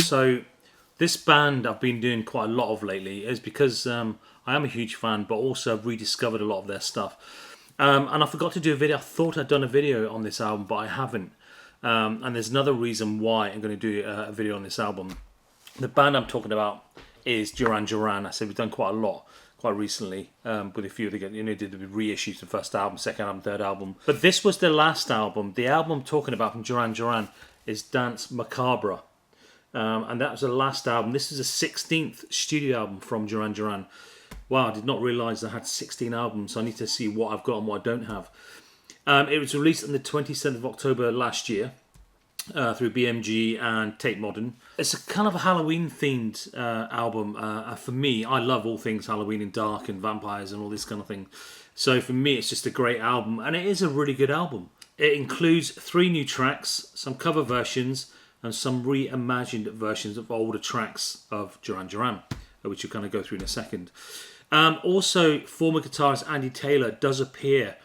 So this band I've been doing quite a lot of lately is because I am a huge fan, but also I've rediscovered a lot of their stuff. And I forgot to do a video. I thought I'd done a video on this album, but I haven't. And there's another reason why I'm going to do a video on this album. The band I'm talking about is Duran. I said we've done quite a lot quite recently with a few of the, did the reissues, the first album, second album, third album. But this was the last album. The album I'm talking about from Duran is Danse Macabre. And that was the last album. This is the 16th studio album from Duran. Wow, I did not realise I had 16 albums. So I need to see what I've got and what I don't have. It was released on the 27th of October last year through BMG and Tate Modern. It's a kind of a Halloween-themed album. For me, I love all things Halloween and dark and vampires and all this kind of thing. So for me, it's just a great album. And it is a really good album. It includes 3 new tracks, some cover versions, and some reimagined versions of older tracks of Duran, which we'll kind of go through in a second. Also, former guitarist Andy Taylor does appear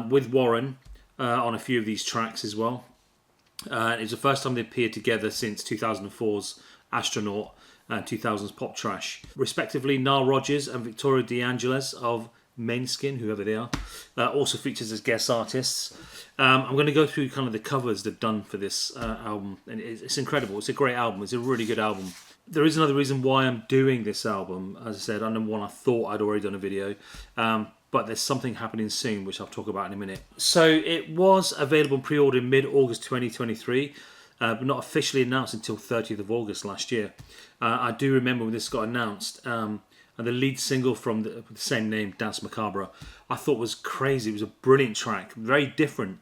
with Warren on a few of these tracks as well. It's the first time they appeared together since 2004's Astronaut and 2000's Pop Trash. Respectively, Nile Rodgers and Victoria DeAngelis of Mainskin, whoever they are, also features as guest artists. I'm going to go through kind of the covers they've done for this album, and it's incredible. It's a great album. It's a really good album. There is another reason why I'm doing this album. As I said, I know one I thought I'd already done a video, but there's something happening soon, which I'll talk about in a minute. So it was available in pre-order in mid-August 2023, but not officially announced until 30th of August last year. I do remember when this got announced, and the lead single from the same name, Danse Macabre, I thought was crazy. It was a brilliant track, very different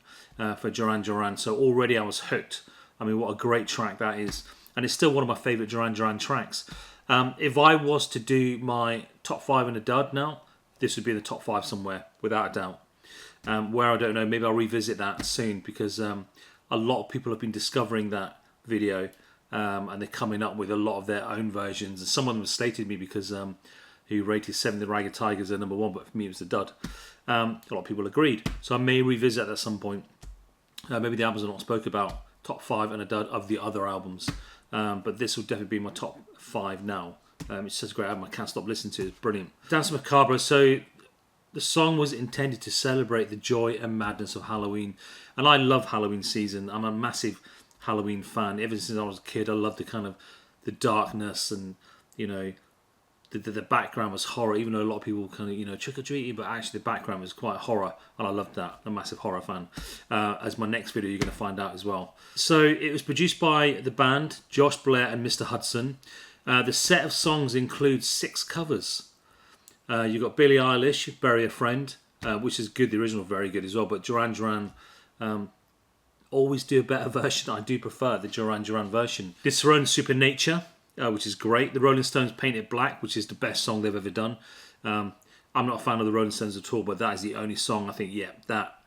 for Duran. So already I was hooked. I mean, what a great track that is. And it's still one of my favourite Duran tracks. If I was to do my top 5 in a dud now, this would be the top 5 somewhere, without a doubt. Where I don't know, maybe I'll revisit that soon, because a lot of people have been discovering that video, and they're coming up with a lot of their own versions. And some of them slated me because who rated 7 The Ragged Tigers at number 1, but for me it was a dud. A lot of people agreed. So I may revisit that at some point. Maybe the albums are not spoke about, top 5 and a dud of the other albums. But this will definitely be my top 5 now. It's such a great album, I can't stop listening to it. It's brilliant. Danse Macabre. So the song was intended to celebrate the joy and madness of Halloween. And I love Halloween season. I'm a massive Halloween fan. Ever since I was a kid, I loved the kind of the darkness and, the background was horror, even though a lot of people kind of, trick-or-treating, but actually the background was quite horror, and I loved that. I'm a massive horror fan. As my next video you're going to find out as well. So it was produced by the band, Josh Blair and Mr. Hudson. The set of songs includes 6 covers. You've got Billie Eilish, Bury a Friend, which is good. The original very good as well, but Duran always do a better version. I do prefer the Duran version. Discern Supernature, which is great. The Rolling Stones Paint It Black, which is the best song they've ever done. I'm not a fan of the Rolling Stones at all, but that is the only song I think, that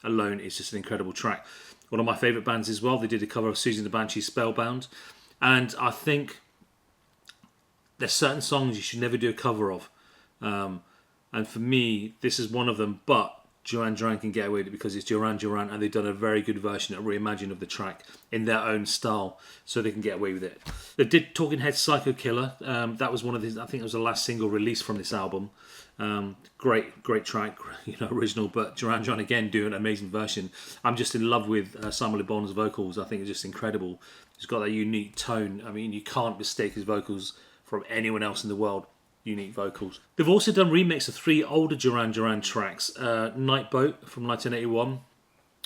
alone is just an incredible track. One of my favourite bands as well. They did a cover of Susie and the Banshees' Spellbound. And I think there's certain songs you should never do a cover of. And for me, this is one of them, but Duran can get away with it because it's Duran, and they've done a very good version, a reimagining of the track in their own style, so they can get away with it. They did Talking Heads' Psycho Killer. That was one of his, I think it was the last single released from this album. Great track, original, but Duran again doing an amazing version. I'm just in love with Simon Le Bon's vocals. I think it's just incredible. He's got that unique tone. I mean, you can't mistake his vocals from anyone else in the world. Unique vocals. They've also done remakes of 3 older Duran tracks. Night Boat from 1981,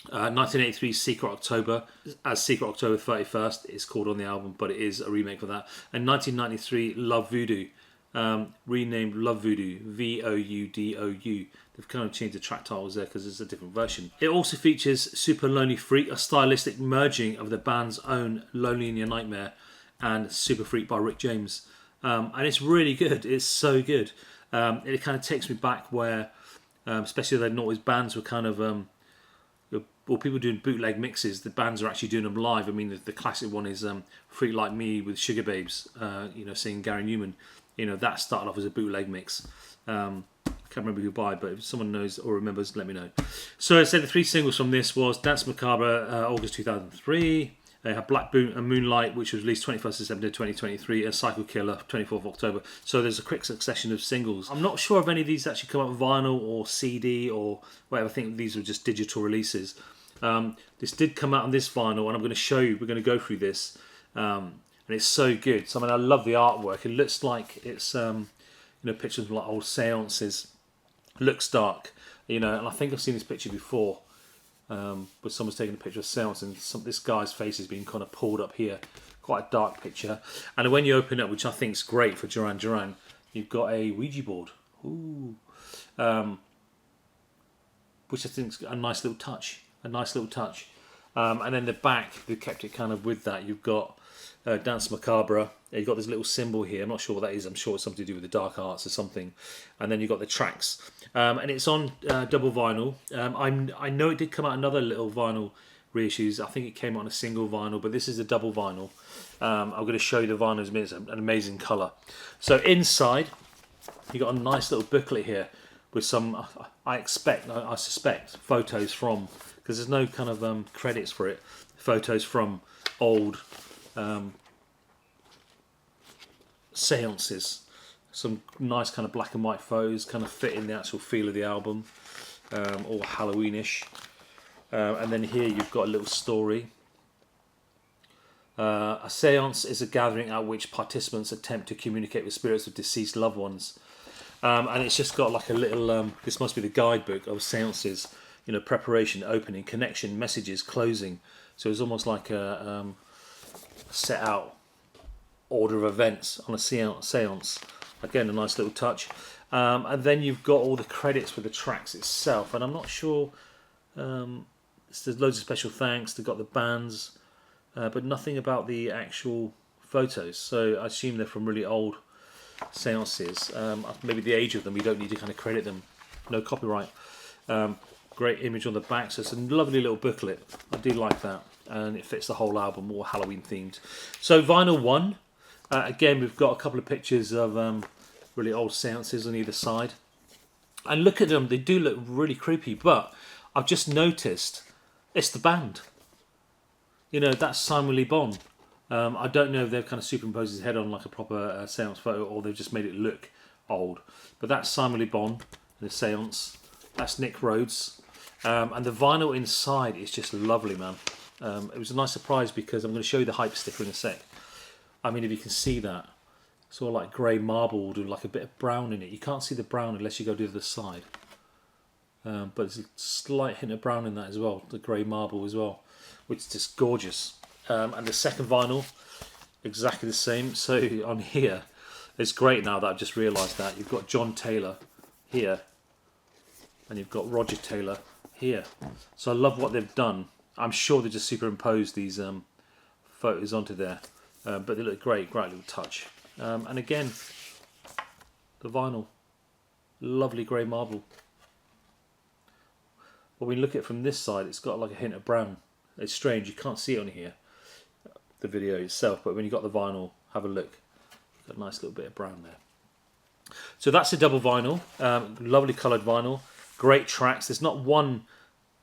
1983 Secret October, as Secret October 31st it's called on the album, but it is a remake of that. And 1993 Love Voodoo, renamed Love Voodoo, Voudou. They've kind of changed the track titles there because it's a different version. It also features Super Lonely Freak, a stylistic merging of the band's own Lonely in Your Nightmare and Super Freak by Rick James. And it's really good. It's so good. It kind of takes me back where, especially the noughties bands were kind of, people doing bootleg mixes. The bands are actually doing them live. I mean, the classic one is Freak Like Me with Sugar Babes, singing Gary Newman. That started off as a bootleg mix. I can't remember who by, but if someone knows or remembers, let me know. So I said the 3 singles from this was Danse Macabre, August 2003, They have Black Moonlight, which was released 21st December 2023, and Cycle Killer, 24th October. So there's a quick succession of singles. I'm not sure if any of these actually come out on vinyl or CD or whatever. I think these were just digital releases. This did come out on this vinyl, and I'm going to show you. We're going to go through this, and it's so good. So I mean, I love the artwork. It looks like it's pictures of like old seances. Looks dark, and I think I've seen this picture before. Where someone's taking a picture of seance and this guy's face has been kind of pulled up here. Quite a dark picture. And when you open it, which I think is great for Duran, you've got a Ouija board. Ooh. Which I think is a nice little touch. And then the back, they kept it kind of with that. You've got Danse Macabre. You've got this little symbol here. I'm not sure what that is. I'm sure it's something to do with the dark arts or something. And then you've got the tracks. And it's on double vinyl. I know it did come out another little vinyl reissues. I think it came out on a single vinyl, but this is a double vinyl. I'm going to show you the vinyl. It's an amazing colour. So inside, you've got a nice little booklet here with some, I suspect, photos from, because there's no kind of credits for it, photos from old seances. Some nice kind of black and white photos, kind of fit in the actual feel of the album, all Halloweenish. And then here you've got a little story. A seance is a gathering at which participants attempt to communicate with spirits of deceased loved ones. And it's just got like a little, this must be the guidebook of seances, preparation, opening, connection, messages, closing. So it's almost like a set out order of events on a seance. Again, a nice little touch. And then you've got all the credits for the tracks itself. And I'm not sure, there's loads of special thanks. They've got the bands, but nothing about the actual photos. So I assume they're from really old seances. Maybe the age of them, we don't need to kind of credit them. No copyright. Great image on the back. So it's a lovely little booklet. I do like that. And it fits the whole album, more Halloween themed. So vinyl 1. Again, we've got a couple of pictures of really old seances on either side. And look at them, they do look really creepy, but I've just noticed it's the band. That's Simon Le Bon. I don't know if they've kind of superimposed his head on like a proper seance photo, or they've just made it look old. But that's Simon Le Bon, the seance. That's Nick Rhodes. And the vinyl inside is just lovely, man. It was a nice surprise because I'm going to show you the hype sticker in a sec. I mean, if you can see that, it's all like grey marbled with like a bit of brown in it. You can't see the brown unless you go to the other side. But there's a slight hint of brown in that as well, the grey marble as well, which is just gorgeous. And the second vinyl, exactly the same. So on here, it's great now that I've just realised that. You've got John Taylor here, and you've got Roger Taylor here. So I love what they've done. I'm sure they just superimposed these photos onto there. But they look great little touch. And again, the vinyl, lovely grey marble. When we look at it from this side, it's got like a hint of brown. It's strange, you can't see it on here, the video itself, but when you've got the vinyl, have a look. Got a nice little bit of brown there. So that's a double vinyl, lovely coloured vinyl, great tracks. There's not one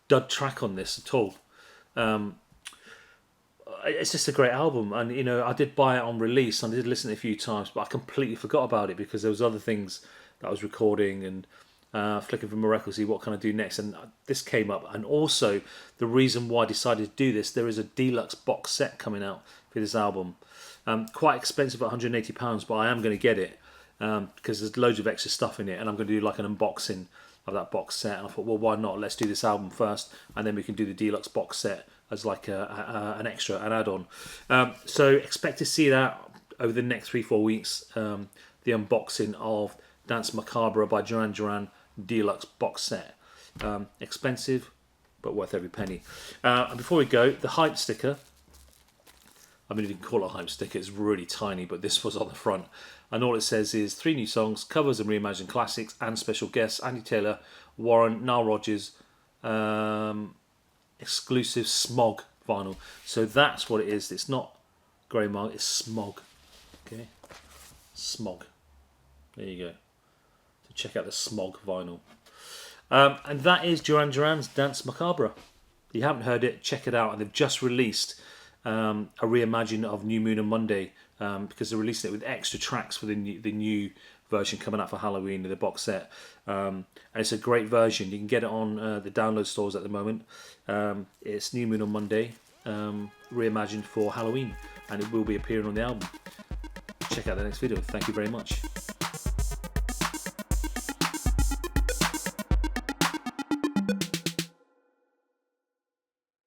dud track on this at all. It's just a great album, and I did buy it on release and I did listen to it a few times, but I completely forgot about it because there was other things that I was recording and flicking from my record to see what can I do next, and this came up. And also the reason why I decided to do this, there is a deluxe box set coming out for this album, quite expensive at £180, but I am going to get it because there's loads of extra stuff in it, and I'm going to do like an unboxing of that box set. And I thought, well, why not, let's do this album first and then we can do the deluxe box set as like an extra, an add-on. So expect to see that over the next 3-4 weeks, the unboxing of Danse Macabre by Duran deluxe box set. Expensive, but worth every penny. And before we go, the hype sticker, I mean, if you can call it a hype sticker, it's really tiny, but this was on the front. And all it says is 3 new songs, covers and reimagined classics, and special guests, Andy Taylor, Warren, Nile Rodgers, exclusive Smog vinyl. So that's what it is. It's not grey marble, it's Smog. Okay, Smog. There you go. So check out the Smog vinyl. And that is Duran's Danse Macabre. If you haven't heard it, check it out. And they've just released a reimagining of New Moon and Monday, because they're releasing it with extra tracks for the new version coming out for Halloween in the box set. And it's a great version. You can get it on the download stores at the moment. It's New Moon on Monday, reimagined for Halloween, and it will be appearing on the album. Check out the next video. Thank you very much.